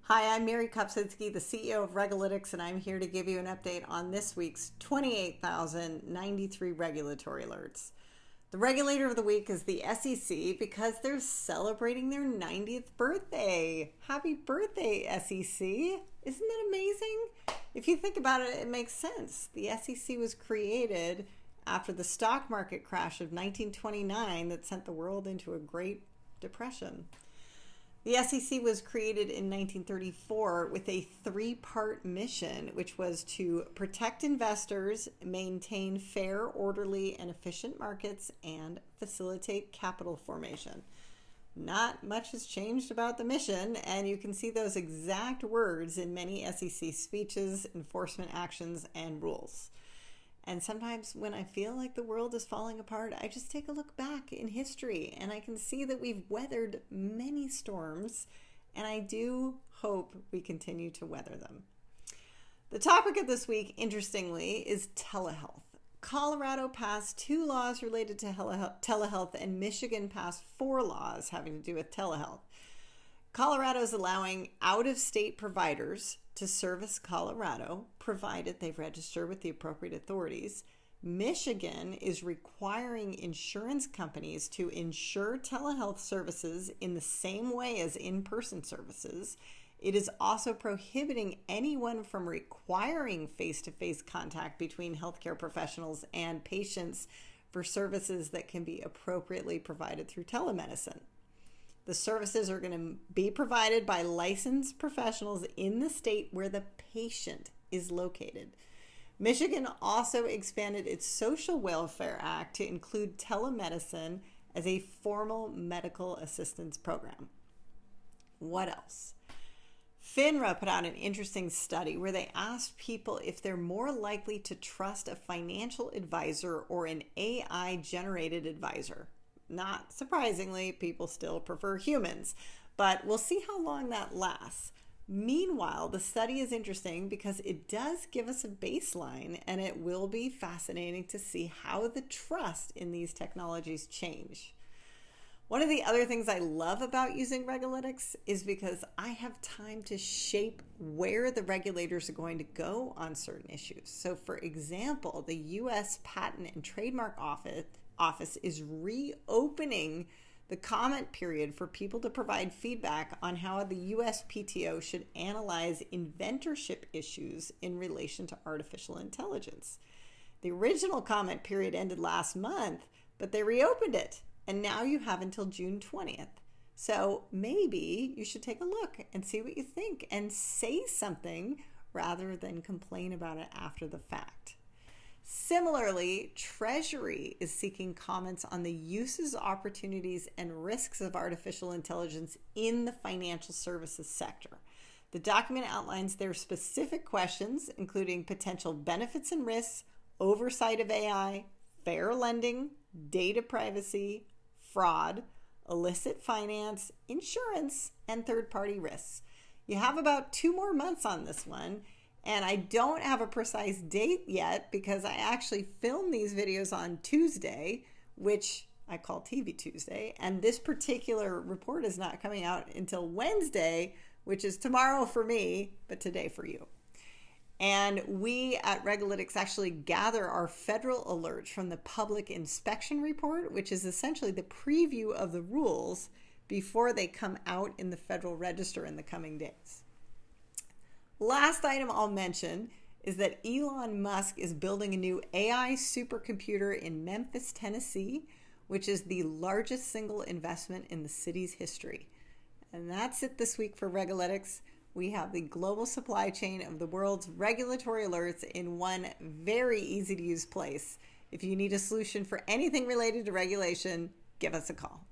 Hi, I'm Mary Kopczynski, the CEO of RegAlytics, and I'm here to give you an update on this week's 28,093 regulatory alerts. The regulator of the week is the SEC because they're celebrating their 90th birthday. Happy birthday, SEC. Isn't that amazing? If you think about it, it makes sense. The SEC was created after the stock market crash of 1929 that sent the world into a Great Depression. The SEC was created in 1934 with a three-part mission, which was to protect investors, maintain fair, orderly, and efficient markets, and facilitate capital formation. Not much has changed about the mission, and you can see those exact words in many SEC speeches, enforcement actions, and rules. And sometimes when I feel like the world is falling apart, I just take a look back in history and I can see that we've weathered many storms, and I do hope we continue to weather them. The topic of this week, interestingly, is telehealth. Colorado passed 2 laws related to telehealth, and Michigan passed 4 laws having to do with telehealth. Colorado is allowing out-of-state providers to service Colorado, provided they register with the appropriate authorities. Michigan is requiring insurance companies to insure telehealth services in the same way as in-person services. It is also prohibiting anyone from requiring face-to-face contact between healthcare professionals and patients for services that can be appropriately provided through telemedicine. The services are going to be provided by licensed professionals in the state where the patient is located. Michigan also expanded its Social Welfare Act to include telemedicine as a formal medical assistance program. What else? FINRA put out an interesting study where they asked people if they're more likely to trust a financial advisor or an AI-generated advisor. Not surprisingly, people still prefer humans, but we'll see how long that lasts. Meanwhile, the study is interesting because it does give us a baseline, and it will be fascinating to see how the trust in these technologies change. One of the other things I love about using RegAlytics is because I have time to shape where the regulators are going to go on certain issues. So for example, the U.S. Patent and Trademark Office is reopening the comment period for people to provide feedback on how the USPTO should analyze inventorship issues in relation to artificial intelligence. The original comment period ended last month, but they reopened it, and now you have until June 20th. So maybe you should take a look and see what you think and say something rather than complain about it after the fact. Similarly, Treasury is seeking comments on the uses, opportunities, and risks of artificial intelligence in the financial services sector. The document outlines their specific questions, including potential benefits and risks, oversight of AI, fair lending, data privacy, fraud, illicit finance, insurance, and third-party risks. You have about 2 more months on this one. And I don't have a precise date yet because I actually filmed these videos on Tuesday, which I call TV Tuesday. And this particular report is not coming out until Wednesday, which is tomorrow for me, but today for you. And we at RegAlytics actually gather our federal alerts from the Public Inspection Report, which is essentially the preview of the rules before they come out in the Federal Register in the coming days. Last item I'll mention is that Elon Musk is building a new AI supercomputer in Memphis, Tennessee, which is the largest single investment in the city's history. And that's it this week for RegAlytics. We have the global supply chain of the world's regulatory alerts in one very easy to use place. If you need a solution for anything related to regulation, give us a call.